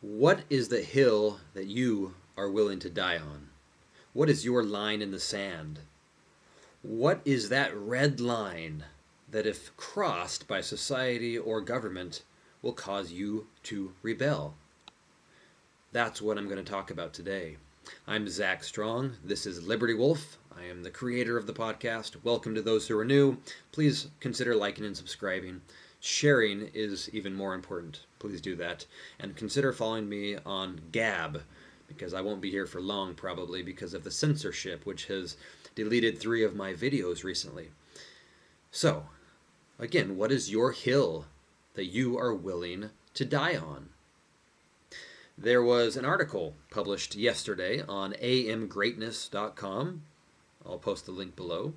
What is the hill that you are willing to die on? What is your line in the sand? What is that red line that, if crossed by society or government, will cause you to rebel? That's what I'm going to talk about today. I'm Zach Strong. This is Liberty Wolf. I am the creator of the podcast. Welcome to those who are new. Please consider liking and subscribing. Sharing is even more important. Please do that. And consider following me on Gab, because I won't be here for long probably because of the censorship, which has deleted 3 of my videos recently. So, again, what is your hill that you are willing to die on? There was an article published yesterday on amgreatness.com. I'll post the link below,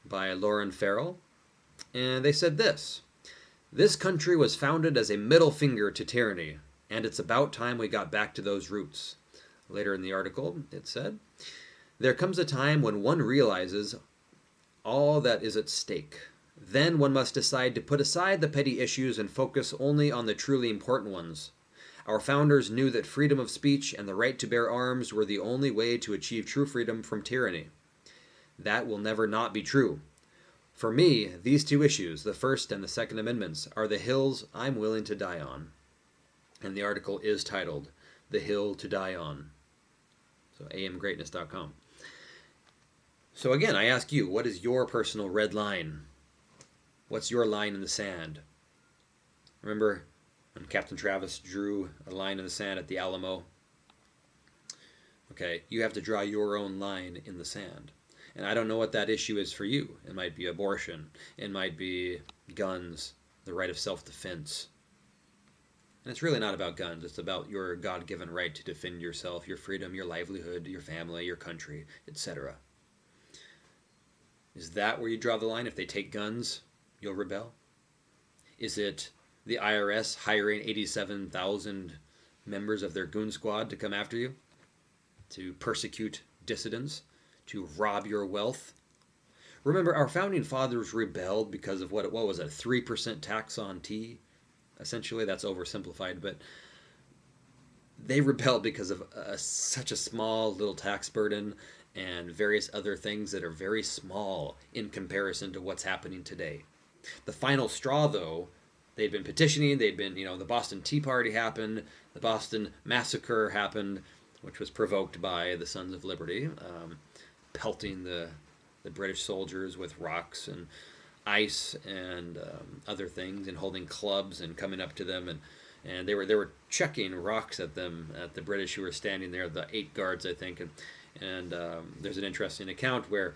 by Lauren Farrell. And they said this country was founded as a middle finger to tyranny, and it's about time we got back to those roots. Later in the article, it said, there comes a time when one realizes all that is at stake. Then one must decide to put aside the petty issues and focus only on the truly important ones. Our founders knew that freedom of speech and the right to bear arms were the only way to achieve true freedom from tyranny. That will never not be true. For me, these 2 issues, the First and the Second Amendments, are the hills I'm willing to die on. And the article is titled, The Hill to Die On. So amgreatness.com. So again, I ask you, what is your personal red line? What's your line in the sand? Remember when Captain Travis drew a line in the sand at the Alamo? Okay, you have to draw your own line in the sand. And I don't know what that issue is for you. It might be abortion. It might be guns, the right of self-defense. And it's really not about guns. It's about your God-given right to defend yourself, your freedom, your livelihood, your family, your country, etc. Is that where you draw the line? If they take guns, you'll rebel? Is it the IRS hiring 87,000 members of their goon squad to come after you? To persecute dissidents? To rob your wealth? Remember, our founding fathers rebelled because of what was it, a 3% tax on tea? Essentially, that's oversimplified, but they rebelled because of such a small little tax burden and various other things that are very small in comparison to what's happening today. The final straw, though, they'd been petitioning, the Boston Tea Party happened, the Boston Massacre happened, which was provoked by the Sons of Liberty, pelting the British soldiers with rocks and ice and other things, and holding clubs and coming up to them, and they were chucking rocks at them, at the British who were standing there, the 8 guards, I think, and there's an interesting account where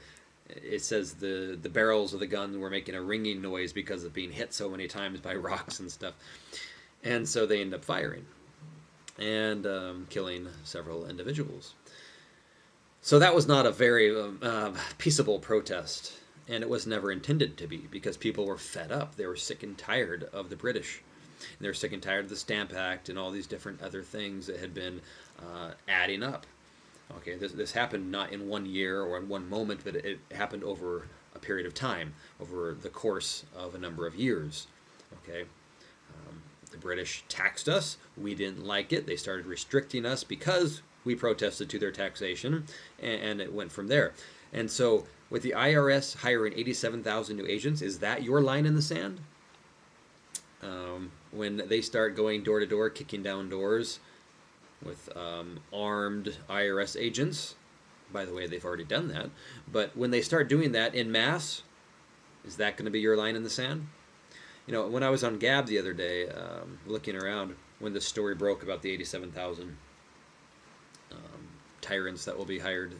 it says the barrels of the gun were making a ringing noise because of being hit so many times by rocks and stuff, and so they end up firing and killing several individuals. So that was not a very peaceable protest, and it was never intended to be, because people were fed up. They were sick and tired of the British. They were sick and tired of the Stamp Act and all these different other things that had been adding up. Okay, this happened not in 1 year or in one moment, but it happened over a period of time, over the course of a number of years. Okay, the British taxed us. We didn't like it. They started restricting us because we protested to their taxation, and it went from there. And so with the IRS hiring 87,000 new agents, is that your line in the sand? When they start going door to door, kicking down doors with armed IRS agents, by the way, they've already done that, but when they start doing that in mass, is that going to be your line in the sand? When I was on Gab the other day, looking around, when the story broke about the 87,000 tyrants that will be hired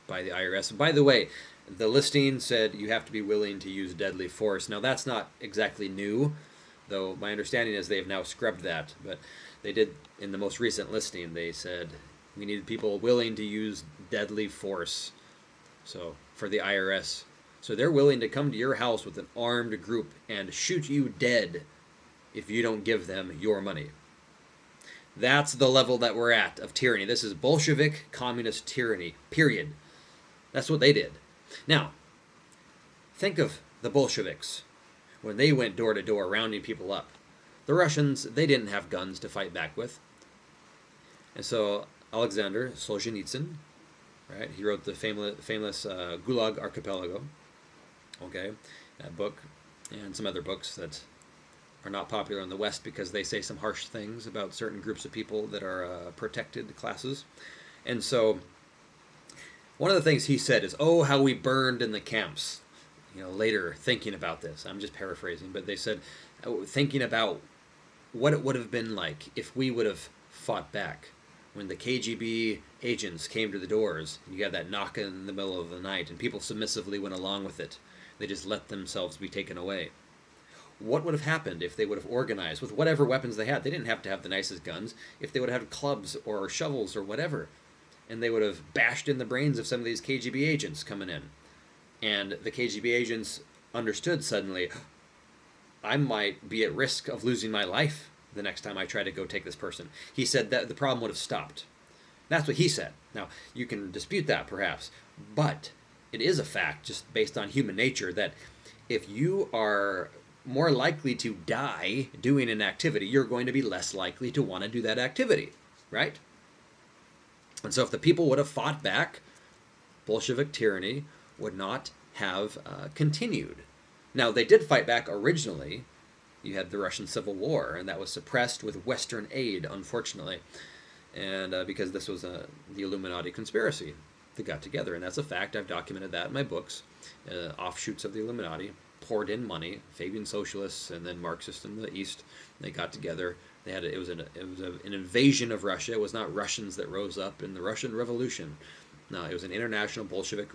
by the IRS. By the way, the listing said you have to be willing to use deadly force. Now, that's not exactly new, though my understanding is they've now scrubbed that. But they did, in the most recent listing, they said we needed people willing to use deadly force. So, for the IRS. So they're willing to come to your house with an armed group and shoot you dead if you don't give them your money. That's the level that we're at of tyranny. This is Bolshevik communist tyranny, period. That's what they did. Now, think of the Bolsheviks when they went door to door rounding people up. The Russians, they didn't have guns to fight back with. And so Alexander Solzhenitsyn, right, he wrote the famous Gulag Archipelago, okay, that book, and some other books that are not popular in the West because they say some harsh things about certain groups of people that are protected classes. And so one of the things he said is, "Oh, how we burned in the camps." Later thinking about this, I'm just paraphrasing, but they said, thinking about what it would have been like if we would have fought back when the KGB agents came to the doors. You got that knock in the middle of the night, and people submissively went along with it. They just let themselves be taken away. What would have happened if they would have organized with whatever weapons they had? They didn't have to have the nicest guns. If they would have had clubs or shovels or whatever, and they would have bashed in the brains of some of these KGB agents coming in. And the KGB agents understood suddenly, I might be at risk of losing my life the next time I try to go take this person. He said that the problem would have stopped. That's what he said. Now, you can dispute that perhaps, but it is a fact, just based on human nature, that if you are more likely to die doing an activity, you're going to be less likely to want to do that activity, right? And so if the people would have fought back, Bolshevik tyranny would not have continued. Now, they did fight back originally. You had the Russian Civil War, and that was suppressed with Western aid, unfortunately, and because this was the Illuminati conspiracy that got together, and that's a fact. I've documented that in my books. Offshoots of the Illuminati poured in money, Fabian socialists and then Marxists in the East. They got together. They had it was an invasion of Russia. It was not Russians that rose up in the Russian Revolution. No, it was an international Bolshevik,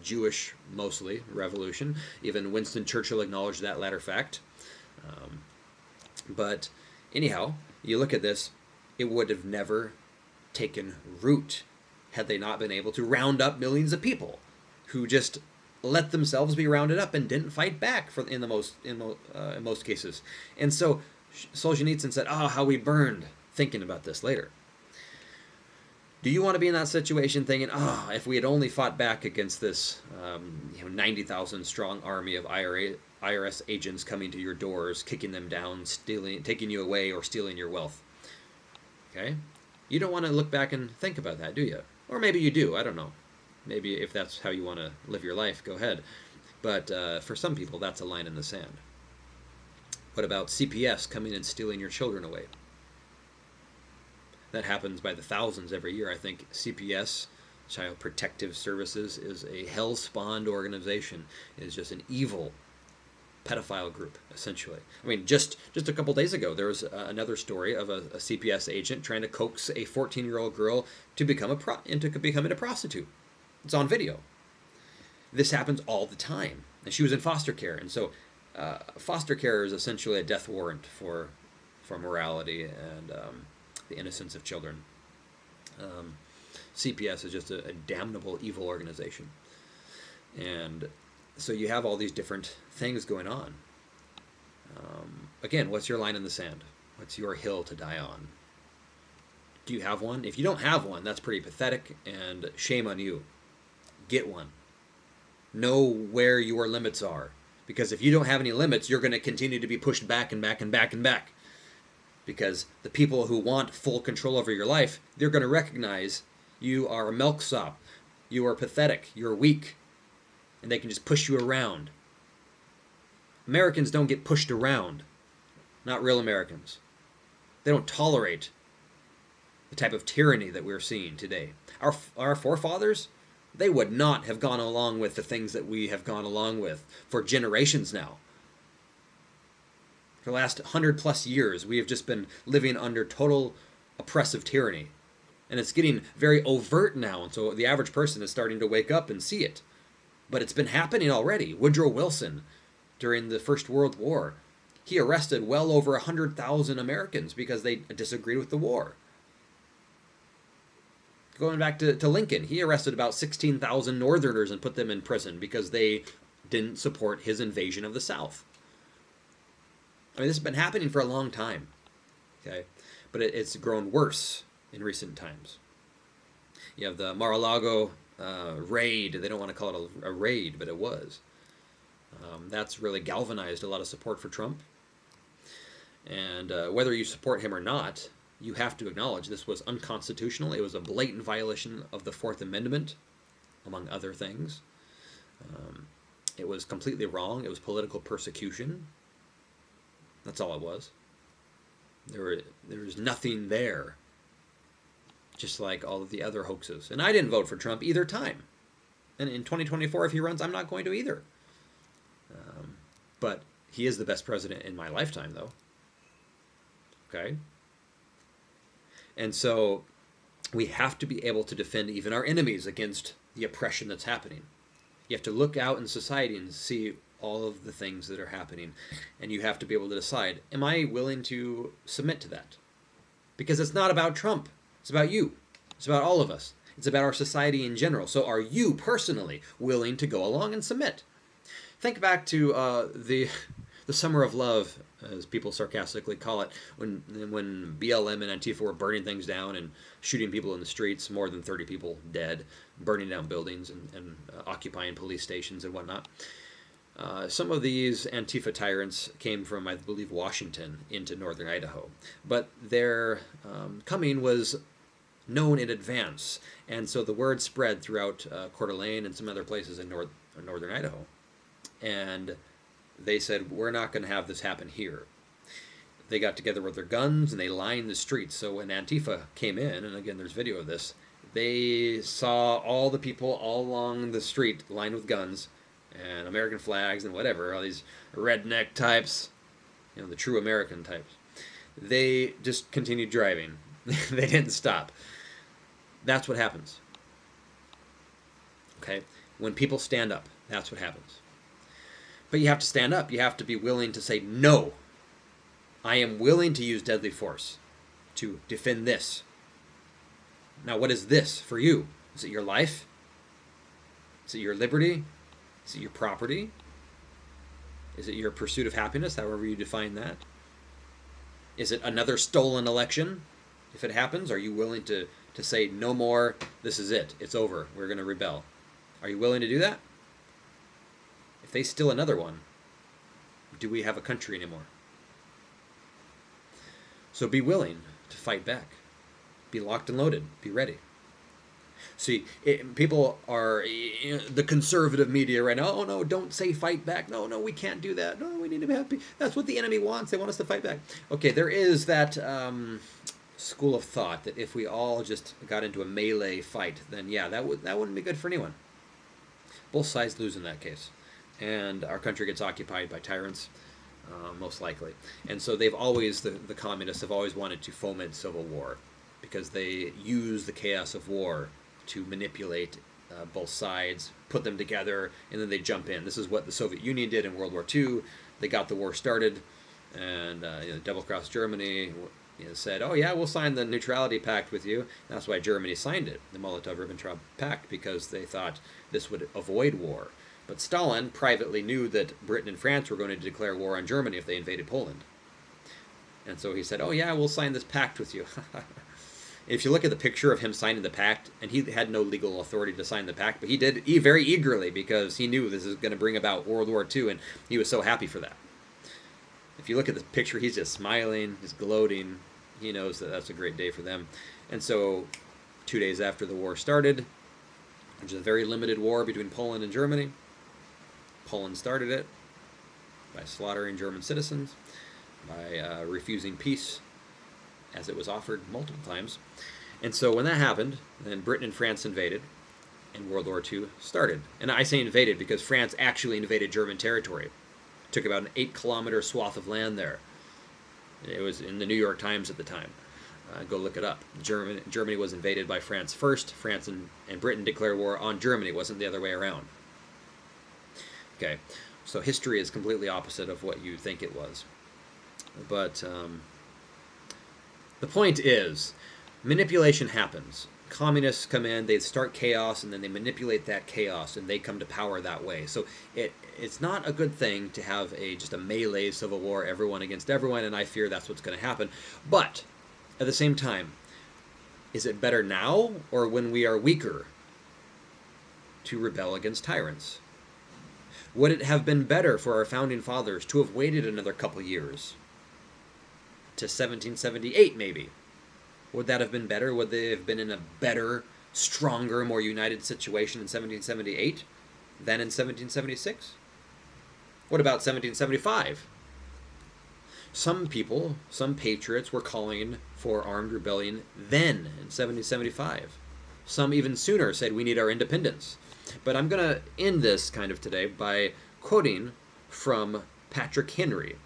Jewish mostly, revolution. Even Winston Churchill acknowledged that latter fact. But anyhow, you look at this, it would have never taken root had they not been able to round up millions of people who just let themselves be rounded up and didn't fight back in most cases. And so Solzhenitsyn said, "Oh, how we burned," thinking about this later. Do you want to be in that situation thinking, "Oh, if we had only fought back against this 90,000 strong army of IRS agents coming to your doors, kicking them down, taking you away, or stealing your wealth"? Okay? You don't want to look back and think about that, do you? Or maybe you do, I don't know. Maybe if that's how you want to live your life, go ahead. But for some people, that's a line in the sand. What about CPS coming and stealing your children away? That happens by the thousands every year. I think CPS, Child Protective Services, is a hell-spawned organization. It is just an evil pedophile group, essentially. I mean, just a couple days ago, there was another story of a CPS agent trying to coax a 14-year-old girl to into becoming a prostitute. It's on video. This happens all the time. And she was in foster care. And so foster care is essentially a death warrant for morality and the innocence of children. CPS is just a damnable, evil organization. And so you have all these different things going on. Again, what's your line in the sand? What's your hill to die on? Do you have one? If you don't have one, that's pretty pathetic, and shame on you. Get one. Know where your limits are. Because if you don't have any limits, you're going to continue to be pushed back and back and back and back. Because the people who want full control over your life, they're going to recognize you are a milksop. You are pathetic. You're weak. And they can just push you around. Americans don't get pushed around. Not real Americans. They don't tolerate the type of tyranny that we're seeing today. Our forefathers, they would not have gone along with the things that we have gone along with for generations now. For the last 100+ years, we have just been living under total oppressive tyranny. And it's getting very overt now, and so the average person is starting to wake up and see it. But it's been happening already. Woodrow Wilson, during the First World War, he arrested well over 100,000 Americans because they disagreed with the war. Going back to Lincoln, he arrested about 16,000 Northerners and put them in prison because they didn't support his invasion of the South. I mean, this has been happening for a long time, okay? But it's grown worse in recent times. You have the Mar-a-Lago raid. They don't want to call it a raid, but it was. That's really galvanized a lot of support for Trump. And whether you support him or not, you have to acknowledge this was unconstitutional. It was a blatant violation of the Fourth Amendment, among other things. It was completely wrong. It was political persecution. That's all it was. There was nothing there, just like all of the other hoaxes. And I didn't vote for Trump either time. And in 2024, if he runs, I'm not going to either. But he is the best president in my lifetime, though. Okay? And so we have to be able to defend even our enemies against the oppression that's happening. You have to look out in society and see all of the things that are happening. And you have to be able to decide, am I willing to submit to that? Because it's not about Trump. It's about you. It's about all of us. It's about our society in general. So are you personally willing to go along and submit? Think back to the Summer of Love, as people sarcastically call it, when BLM and Antifa were burning things down and shooting people in the streets, more than 30 people dead, burning down buildings and occupying police stations and whatnot. Some of these Antifa tyrants came from, I believe, Washington into northern Idaho. But their coming was known in advance. And so the word spread throughout Coeur d'Alene and some other places in northern Idaho. And they said, we're not going to have this happen here. They got together with their guns and they lined the streets. So when Antifa came in, and again, there's video of this, they saw all the people all along the street lined with guns and American flags and whatever, all these redneck types, the true American types. They just continued driving. They didn't stop. That's what happens. Okay? When people stand up, that's what happens. But you have to stand up. You have to be willing to say, no, I am willing to use deadly force to defend this. Now, what is this for you? Is it your life? Is it your liberty? Is it your property? Is it your pursuit of happiness, however you define that? Is it another stolen election? If it happens, are you willing to say, no more, this is it, it's over, we're going to rebel? Are you willing to do that? If they steal another one, do we have a country anymore? So be willing to fight back. Be locked and loaded. Be ready. See, people are, the conservative media right now, oh no, don't say fight back. No, we can't do that. No, we need to be happy. That's what the enemy wants. They want us to fight back. Okay, there is that school of thought that if we all just got into a melee fight, then yeah, that wouldn't be good for anyone. Both sides lose in that case. And our country gets occupied by tyrants, most likely. And so they've always, the communists have always wanted to foment civil war because they use the chaos of war to manipulate both sides, put them together, and then they jump in. This is what the Soviet Union did in World War II. They got the war started, and double-crossed Germany said, oh yeah, we'll sign the neutrality pact with you. That's why Germany signed it, the Molotov-Ribbentrop Pact, because they thought this would avoid war. But Stalin privately knew that Britain and France were going to declare war on Germany if they invaded Poland. And so he said, oh yeah, we'll sign this pact with you. If you look at the picture of him signing the pact, and he had no legal authority to sign the pact, but he did very eagerly because he knew this is going to bring about World War II, and he was so happy for that. If you look at the picture, he's just smiling, he's gloating. He knows that that's a great day for them. And so 2 days after the war started, which is a very limited war between Poland and Germany, Poland started it by slaughtering German citizens, by refusing peace as it was offered multiple times. And so when that happened, then Britain and France invaded, and World War II started. And I say invaded because France actually invaded German territory. It took about an 8-kilometer swath of land there. It was in the New York Times at the time. Go look it up. Germany was invaded by France first. France and Britain declared war on Germany. It wasn't the other way around. Okay, so history is completely opposite of what you think it was. But the point is, manipulation happens. Communists come in, they start chaos, and then they manipulate that chaos, and they come to power that way. So it's not a good thing to have just a melee civil war, everyone against everyone, and I fear that's what's going to happen. But at the same time, is it better now or when we are weaker to rebel against tyrants? Would it have been better for our founding fathers to have waited another couple years to 1778, maybe. Would that have been better? Would they have been in a better, stronger, more united situation in 1778 than in 1776? What about 1775? Some people, some patriots, were calling for armed rebellion then in 1775. Some even sooner said we need our independence. But I'm going to end this kind of today by quoting from Patrick Henry,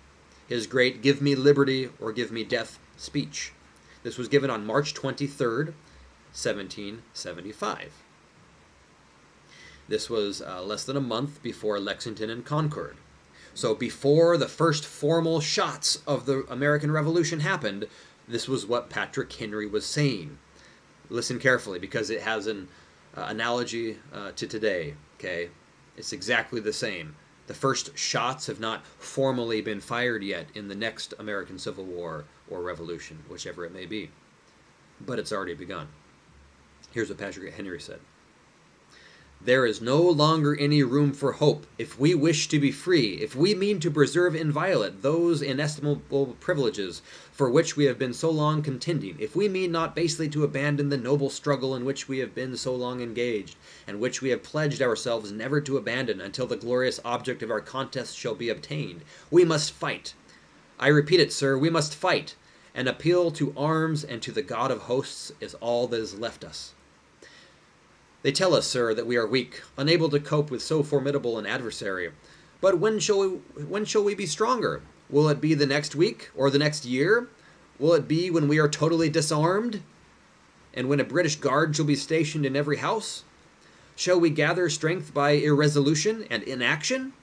his great "Give me liberty or give me death" speech. This was given on March 23rd, 1775. This was less than a month before Lexington and Concord. So before the first formal shots of the American Revolution happened, this was what Patrick Henry was saying. Listen carefully, because it has an analogy to today. Okay, it's exactly the same. The first shots have not formally been fired yet in the next American Civil War or Revolution, whichever it may be, but it's already begun. Here's what Patrick Henry said. There is no longer any room for hope. If we wish to be free, if we mean to preserve inviolate those inestimable privileges for which we have been so long contending, if we mean not basely to abandon the noble struggle in which we have been so long engaged, and which we have pledged ourselves never to abandon until the glorious object of our contest shall be obtained, we must fight. I repeat it, sir, we must fight. An appeal to arms and to the God of hosts is all that is left us. They tell us, sir, that we are weak, unable to cope with so formidable an adversary. But when shall we be stronger? Will it be the next week or the next year? Will it be when we are totally disarmed? And when a British guard shall be stationed in every house? Shall we gather strength by irresolution and inaction?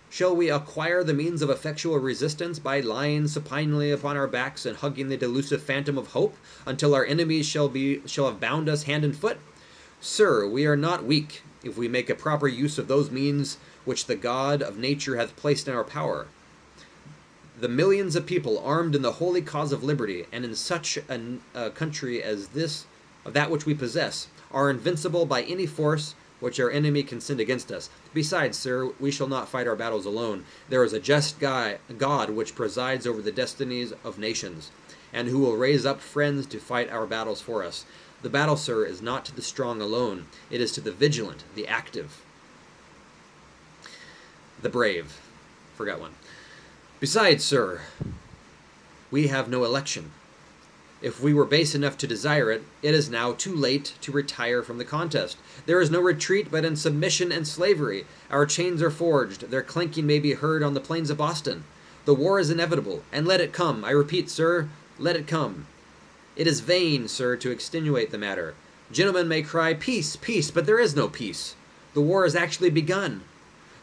Shall we acquire the means of effectual resistance by lying supinely upon our backs and hugging the delusive phantom of hope until our enemies shall have bound us hand and foot? Sir, we are not weak if we make a proper use of those means which the God of nature hath placed in our power. The millions of people armed in the holy cause of liberty, and in such a country as this, of that which we possess, are invincible by any force which our enemy can send against us. Besides, sir, we shall not fight our battles alone. There is a just God which presides over the destinies of nations, and who will raise up friends to fight our battles for us. The battle, sir, is not to the strong alone. It is to the vigilant, the active, the brave. Forgot one. Besides, sir, we have no election. If we were base enough to desire it, it is now too late to retire from the contest. There is no retreat but in submission and slavery. Our chains are forged. Their clanking may be heard on the plains of Boston. The war is inevitable, and let it come. I repeat, sir, let it come. It is vain, sir, to extenuate the matter. Gentlemen may cry, peace, peace, but there is no peace. The war has actually begun.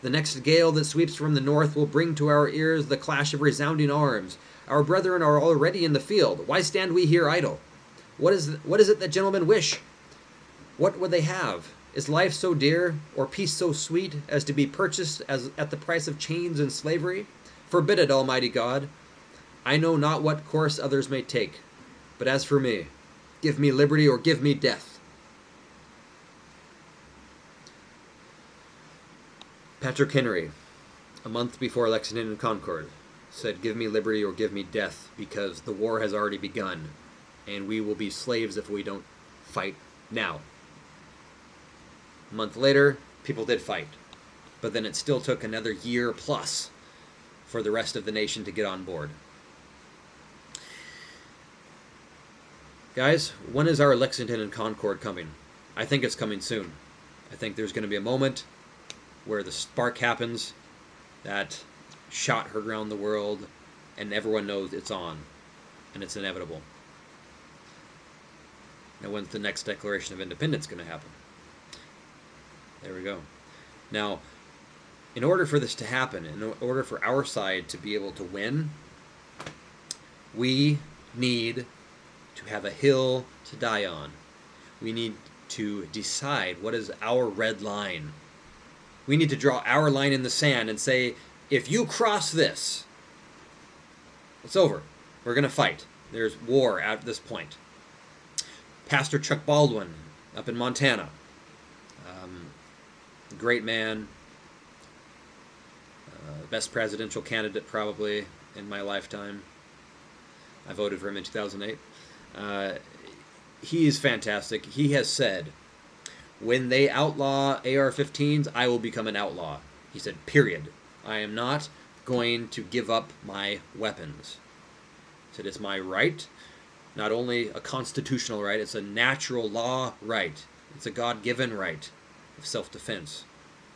The next gale that sweeps from the north will bring to our ears the clash of resounding arms. Our brethren are already in the field. Why stand we here idle? What is it that gentlemen wish? What would they have? Is life so dear, or peace so sweet, as to be purchased as at the price of chains and slavery? Forbid it, Almighty God. I know not what course others may take. But as for me, give me liberty or give me death. Patrick Henry, a month before Lexington and Concord, said, give me liberty or give me death, because the war has already begun, and we will be slaves if we don't fight now. A month later, people did fight, but then it still took another year plus for the rest of the nation to get on board. Guys, when is our Lexington and Concord coming? I think it's coming soon. I think there's going to be a moment where the spark happens, that shot heard around the world, and everyone knows it's on, and it's inevitable. Now, when's the next Declaration of Independence going to happen? There we go. Now, in order for this to happen, in order for our side to be able to win, we need to have a hill to die on. We need to decide what is our red line. We need to draw our line in the sand and say, if you cross this, it's over. We're going to fight. There's war at this point. Pastor Chuck Baldwin up in Montana. Great man. Best presidential candidate probably in my lifetime. I voted for him in 2008. He is fantastic. He has said, when they outlaw AR-15s, I will become an outlaw. He said, period. I am not going to give up my weapons. He said, it's my right, not only a constitutional right, it's a natural law right. It's a God-given right of self-defense.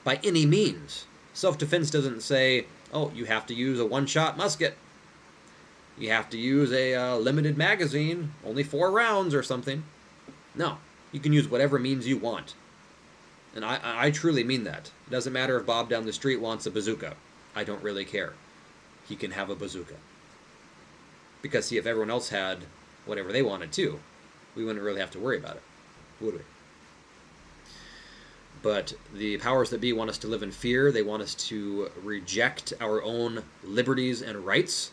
By any means. Self-defense doesn't say, oh, you have to use a one-shot musket. You have to use a limited magazine, only 4 rounds or something. No, you can use whatever means you want. And I truly mean that. It doesn't matter if Bob down the street wants a bazooka. I don't really care. He can have a bazooka. Because, see, if everyone else had whatever they wanted too, we wouldn't really have to worry about it, would we? But the powers that be want us to live in fear. They want us to reject our own liberties and rights.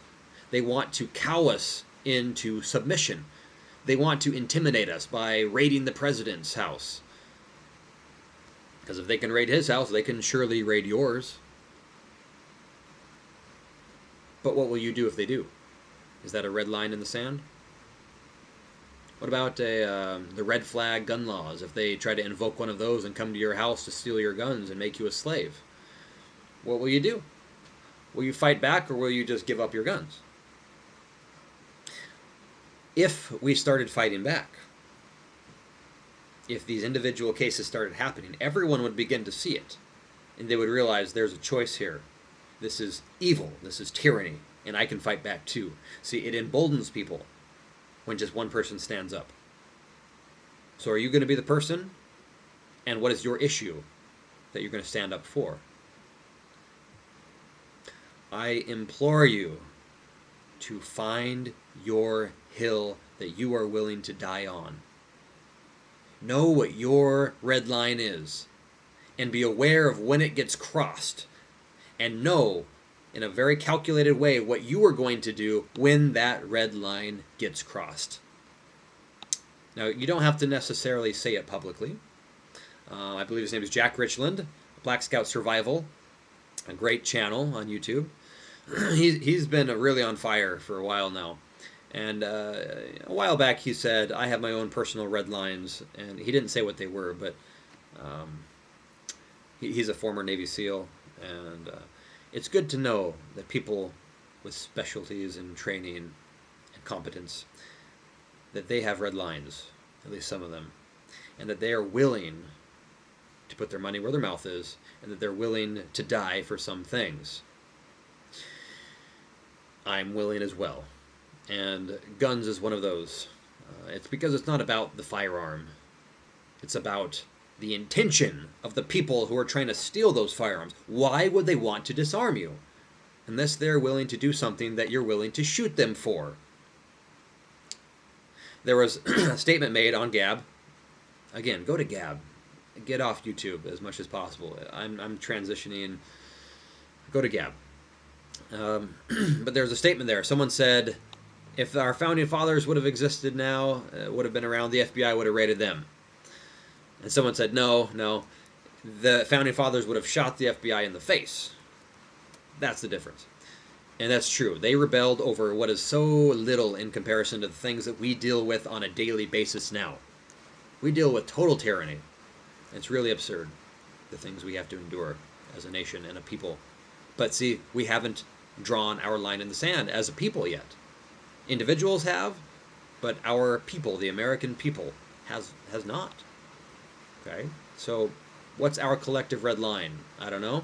They want to cow us into submission. They want to intimidate us by raiding the president's house. Because if they can raid his house, they can surely raid yours. But what will you do if they do? Is that a red line in the sand? What about the red flag gun laws? If they try to invoke one of those and come to your house to steal your guns and make you a slave, what will you do? Will you fight back, or will you just give up your guns? If we started fighting back, if these individual cases started happening, everyone would begin to see it. And they would realize there's a choice here. This is evil. This is tyranny. And I can fight back too. See, it emboldens people when just one person stands up. So are you going to be the person? And what is your issue that you're going to stand up for? I implore you to find your hill that you are willing to die on. Know what your red line is, and be aware of when it gets crossed, and know in a very calculated way what you are going to do when that red line gets crossed. Now, you don't have to necessarily say it publicly. I believe his name is Jack Richland, Black Scout Survival, a great channel on YouTube. He's been really on fire for a while now. And a while back he said, I have my own personal red lines. And he didn't say what they were, but he's a former Navy SEAL. And it's good to know that people with specialties and training and competence, that they have red lines, at least some of them, and that they are willing to put their money where their mouth is, and that they're willing to die for some things. I'm willing as well. And guns is one of those. It's because it's not about the firearm. It's about the intention of the people who are trying to steal those firearms. Why would they want to disarm you? Unless they're willing to do something that you're willing to shoot them for. There was a statement made on Gab. Again, go to Gab. Get off YouTube as much as possible. I'm transitioning. Go to Gab. But there's a statement there. Someone said, if our founding fathers would have existed now, would have been around, the FBI would have raided them. And someone said, no, the founding fathers would have shot the FBI in the face. That's the difference. And that's true. They rebelled over what is so little in comparison to the things that we deal with on a daily basis now. We deal with total tyranny. It's really absurd, the things we have to endure as a nation and a people. But see, we haven't drawn our line in the sand as a people yet. Individuals have, but our people, the American people, has not. Okay? So what's our collective red line? I don't know.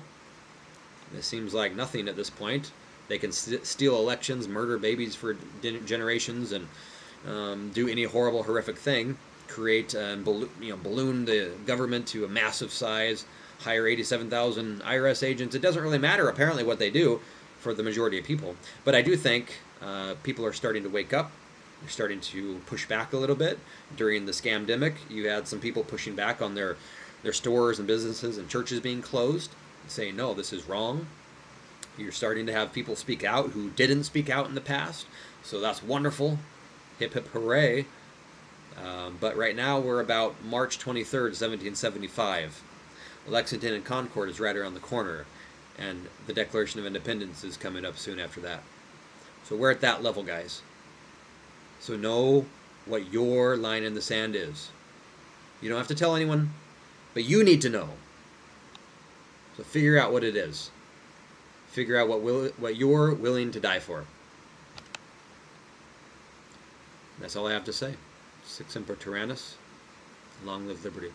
It seems like nothing at this point. They can steal elections, murder babies for generations, and do any horrible, horrific thing. Create and balloon the government to a massive size. Hire 87,000 IRS agents. It doesn't really matter, apparently, what they do for the majority of people. But I do think people are starting to wake up. They're starting to push back a little bit. During the scamdemic, you had some people pushing back on their stores and businesses and churches being closed, saying, no, this is wrong. You're starting to have people speak out who didn't speak out in the past. So that's wonderful. Hip, hip, hooray. But right now we're about March 23rd, 1775. Lexington and Concord is right around the corner. And the Declaration of Independence is coming up soon after that. So we're at that level, guys. So know what your line in the sand is. You don't have to tell anyone, but you need to know. So figure out what it is. Figure out what you're willing to die for. That's all I have to say. Sic semper tyrannis. Long live liberty.